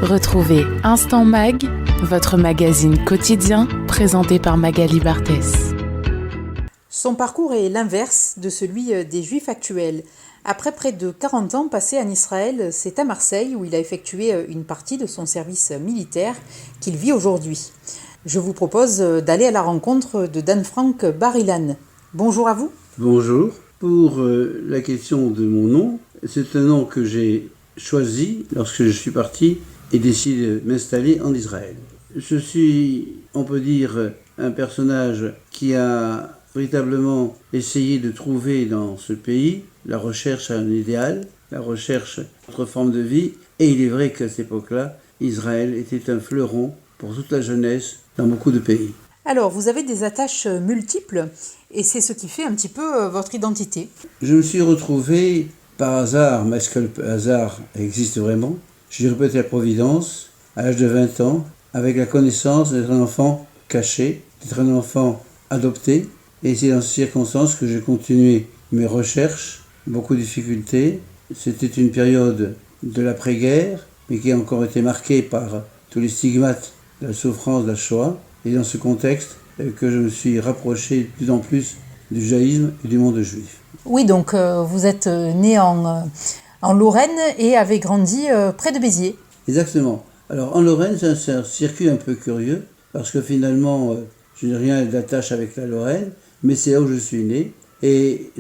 Retrouvez Instant Mag, votre magazine quotidien présenté par Magali Barthès. Son parcours est l'inverse de celui des Juifs actuels. Après près de 40 ans passés en Israël, c'est à Marseille où il a effectué une partie de son service militaire qu'il vit aujourd'hui. Je vous propose d'aller à la rencontre de Dan Frank Bar-Ilan. Bonjour à vous. Bonjour. Pour la question de mon nom, c'est un nom que j'ai choisi lorsque je suis parti et décidé de m'installer en Israël. Je suis, on peut dire, un personnage qui a véritablement essayé de trouver dans ce pays la recherche à un idéal, la recherche d'autres formes de vie. Et il est vrai qu'à cette époque-là, Israël était un fleuron pour toute la jeunesse dans beaucoup de pays. Alors, vous avez des attaches multiples et c'est ce qui fait un petit peu votre identité. Je me suis retrouvé par hasard, mais est-ce que le hasard existe vraiment ? Je dirais peut-être la Providence, à l'âge de 20 ans, avec la connaissance d'être un enfant caché, d'être un enfant adopté. Et c'est dans ces circonstances que j'ai continué mes recherches, beaucoup de difficultés. C'était une période de l'après-guerre, mais qui a encore été marquée par tous les stigmates de la souffrance de la Shoah. Et dans ce contexte que je me suis rapproché de plus en plus du judaïsme et du monde juif. Oui, donc vous êtes né en Lorraine et avez grandi près de Béziers. Exactement. Alors en Lorraine, c'est un circuit un peu curieux, parce que finalement, je n'ai rien d'attache avec la Lorraine, mais c'est là où je suis né. Et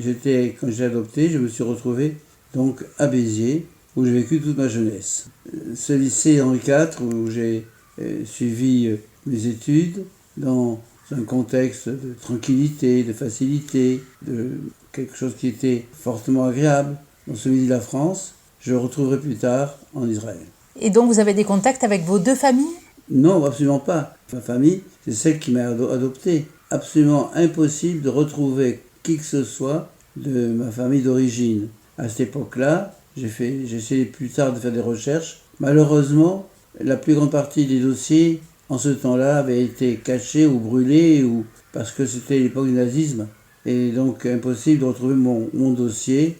quand j'ai adopté, je me suis retrouvé donc à Béziers, où j'ai vécu toute ma jeunesse. Ce lycée Henri IV, où j'ai suivi mes études, dans un contexte de tranquillité, de facilité, de quelque chose qui était fortement agréable dans ce midi de la France, je le retrouverai plus tard en Israël. Et donc vous avez des contacts avec vos deux familles ? Non, absolument pas. Ma famille, c'est celle qui m'a adopté. Absolument impossible de retrouver qui que ce soit de ma famille d'origine. À cette époque-là, j'ai essayé plus tard de faire des recherches. Malheureusement, la plus grande partie des dossiers en ce temps-là avaient été cachés ou brûlés, parce que c'était l'époque du nazisme. Et donc impossible de retrouver mon dossier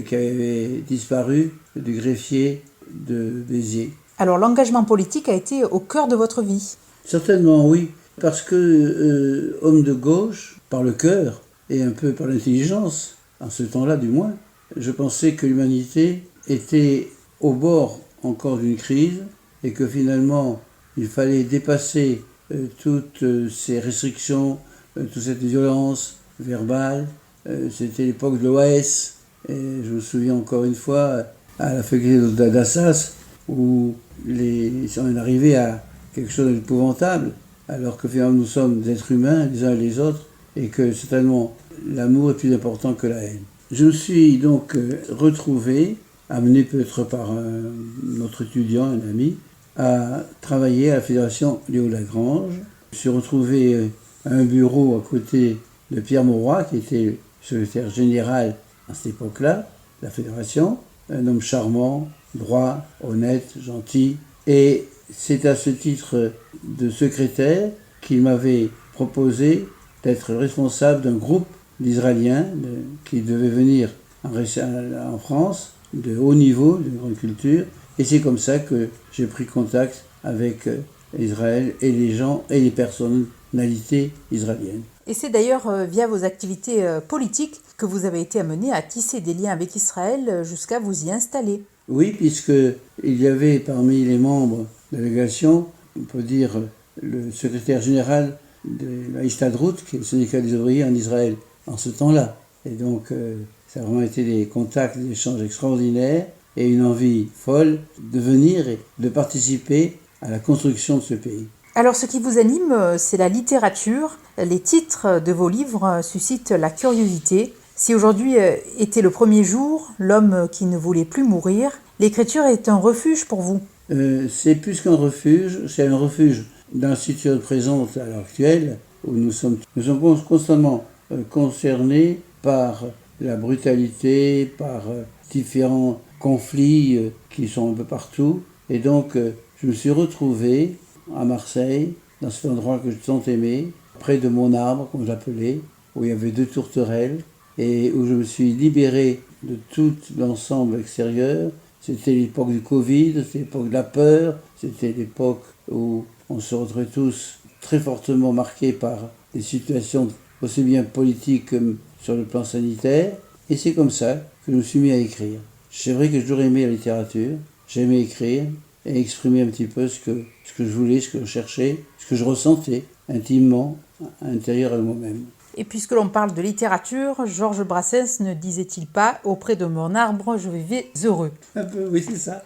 qui avait disparu du greffier de Béziers. Alors l'engagement politique a été au cœur de votre vie ? Certainement oui, parce que homme de gauche, par le cœur et un peu par l'intelligence, en ce temps-là du moins, je pensais que l'humanité était au bord encore d'une crise et que finalement il fallait dépasser toutes ces restrictions, toute cette violence verbale. C'était l'époque de l'OAS, et je me souviens encore une fois à la faculté d'Assas où on est arrivé à quelque chose d'épouvantable, alors que finalement nous sommes des êtres humains les uns et les autres, et que certainement l'amour est plus important que la haine. Je me suis donc retrouvé, amené peut-être par notre étudiant, un ami, à travailler à la Fédération Léo Lagrange. Je me suis retrouvé à un bureau à côté de Pierre Mauroy, qui était secrétaire général à cette époque-là, de la Fédération, un homme charmant, droit, honnête, gentil. Et c'est à ce titre de secrétaire qu'il m'avait proposé d'être responsable d'un groupe d'Israéliens qui devaient venir en France, de haut niveau, de grande culture. Et c'est comme ça que j'ai pris contact avec Israël et les gens et les personnalités israéliennes. Et c'est d'ailleurs via vos activités politiques que vous avez été amené à tisser des liens avec Israël jusqu'à vous y installer. Oui, puisqu'il y avait parmi les membres de la délégation, on peut dire le secrétaire général de la Histadrout, qui est le syndicat des ouvriers en Israël, en ce temps-là. Et donc, ça a vraiment été des contacts, des échanges extraordinaires et une envie folle de venir et de participer à la construction de ce pays. Alors, ce qui vous anime, c'est la littérature. Les titres de vos livres suscitent la curiosité. Si aujourd'hui était le premier jour, l'homme qui ne voulait plus mourir, l'écriture est un refuge pour vous. C'est plus qu'un refuge, c'est un refuge dans la situation présente à l'heure actuelle, où nous sommes constamment concernés par la brutalité, par différents conflits qui sont un peu partout. Et donc, je me suis retrouvé à Marseille, dans cet endroit que je tant aimé, près de mon arbre, comme je l'appelais, où il y avait 2 tourterelles, et où je me suis libéré de tout l'ensemble extérieur, C'était l'époque du Covid, c'était l'époque de la peur, c'était l'époque où on se retrouvait tous très fortement marqués par des situations aussi bien politiques que sur le plan sanitaire. Et c'est comme ça que je me suis mis à écrire. C'est vrai que j'ai toujours aimé la littérature, j'aimais écrire et exprimer un petit peu ce que je voulais, ce que je cherchais, ce que je ressentais intimement à l'intérieur de moi-même. Et puisque l'on parle de littérature, Georges Brassens ne disait-il pas « Auprès de mon arbre, je vivais heureux ». Un peu, oui, c'est ça.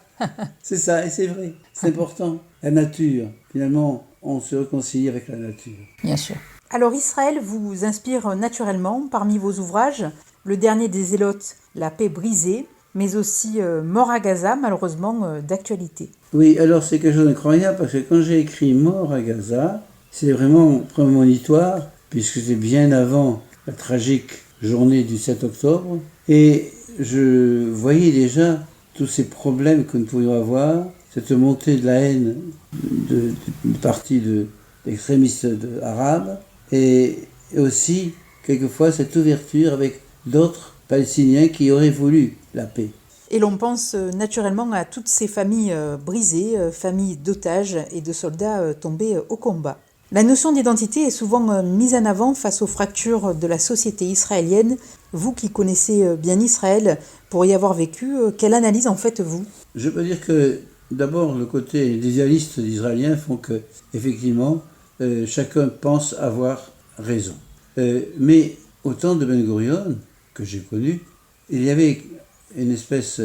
C'est ça, et c'est vrai. C'est important. La nature, finalement, on se réconcilie avec la nature. Bien sûr. Alors Israël vous inspire naturellement parmi vos ouvrages, le dernier des Zélotes, La paix brisée, mais aussi Mort à Gaza, malheureusement d'actualité. Oui, alors c'est quelque chose d'incroyable parce que quand j'ai écrit Mort à Gaza, c'est vraiment prémonitoire, puisque c'est bien avant la tragique journée du 7 octobre, et je voyais déjà tous ces problèmes que nous pouvions avoir, cette montée de la haine de partie d'extrémistes arabes, et aussi quelquefois cette ouverture avec d'autres Palestiniens qui auraient voulu la paix. Et l'on pense naturellement à toutes ces familles brisées, familles d'otages et de soldats tombés au combat. La notion d'identité est souvent mise en avant face aux fractures de la société israélienne. Vous qui connaissez bien Israël, pour y avoir vécu, quelle analyse en faites-vous ? Je peux dire que d'abord le côté des idéalistes israéliens font que effectivement chacun pense avoir raison. Mais au temps de Ben Gurion, que j'ai connu, il y avait une espèce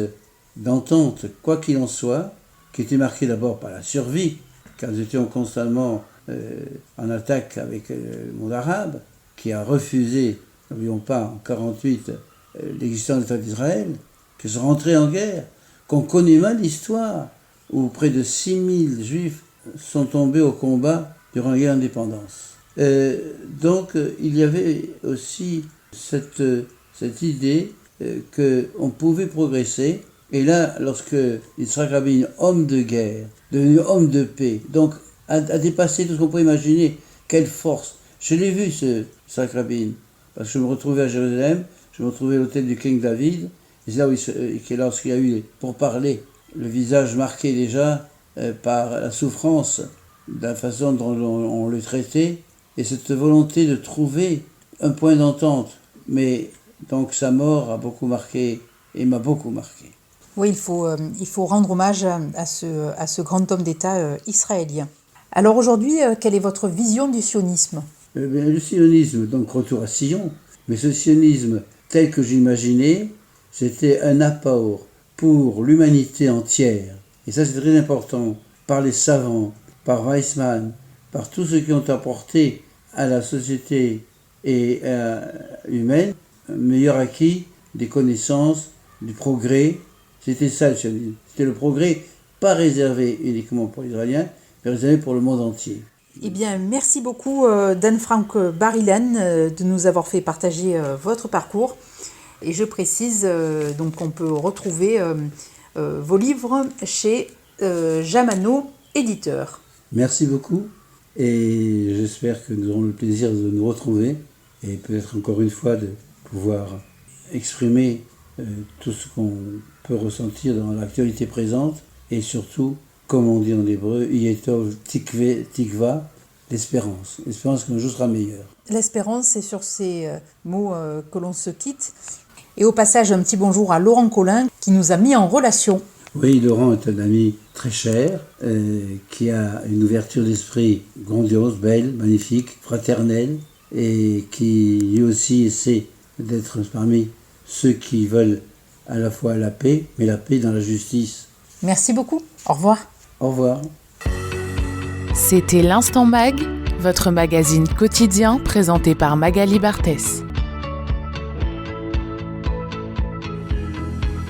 d'entente, quoi qu'il en soit, qui était marquée d'abord par la survie, car nous étions constamment en attaque avec le monde arabe, qui a refusé, n'oublions pas, en 1948, l'existence de l'État d'Israël, qui sont rentrés en guerre, qu'on connaît mal l'histoire, où près de 6000 juifs sont tombés au combat durant la guerre d'indépendance. Donc il y avait aussi cette idée qu'on pouvait progresser. Et là, lorsque Yitzhak Rabin, homme de guerre, devenu homme de paix, donc a dépassé tout ce qu'on pouvait imaginer, quelle force. Je l'ai vu, ce Yitzhak Rabin, parce que je me retrouvais à Jérusalem, je me retrouvais à l'hôtel du King David, et c'est là où lorsqu'il y a eu, pour parler, le visage marqué déjà par la souffrance, de la façon dont on le traitait, et cette volonté de trouver un point d'entente. Mais donc sa mort a beaucoup marqué, et m'a beaucoup marqué. Oui, il faut rendre hommage à ce grand homme d'État israélien. Alors aujourd'hui, quelle est votre vision du sionisme ? Le sionisme, donc retour à Sion, mais ce sionisme tel que j'imaginais, c'était un apport pour l'humanité entière. Et ça c'est très important, par les savants, par Weizmann, par tous ceux qui ont apporté à la société et humaine un meilleur acquis des connaissances, du progrès. C'était ça le sionisme. C'était le progrès, pas réservé uniquement pour les Israéliens, mais réservé pour le monde entier. Eh bien, merci beaucoup Dan-Frank Bar-Ilan de nous avoir fait partager votre parcours. Et je précise donc qu'on peut retrouver vos livres chez Jamano Éditeur. Merci beaucoup et j'espère que nous aurons le plaisir de nous retrouver et peut-être encore une fois de pouvoir exprimer tout ce qu'on peut ressentir dans l'actualité présente et surtout, comme on dit en hébreu, Yetov Tikva, l'espérance. L'espérance qu'un jour sera meilleur. L'espérance, c'est sur ces mots que l'on se quitte. Et au passage, un petit bonjour à Laurent Collin qui nous a mis en relation. Oui, Laurent est un ami très cher, qui a une ouverture d'esprit grandiose, belle, magnifique, fraternelle, et qui lui aussi essaie d'être parmi ceux qui veulent à la fois la paix, mais la paix dans la justice. Merci beaucoup. Au revoir. Au revoir. C'était l'Instant Mag, votre magazine quotidien présenté par Magali Barthès.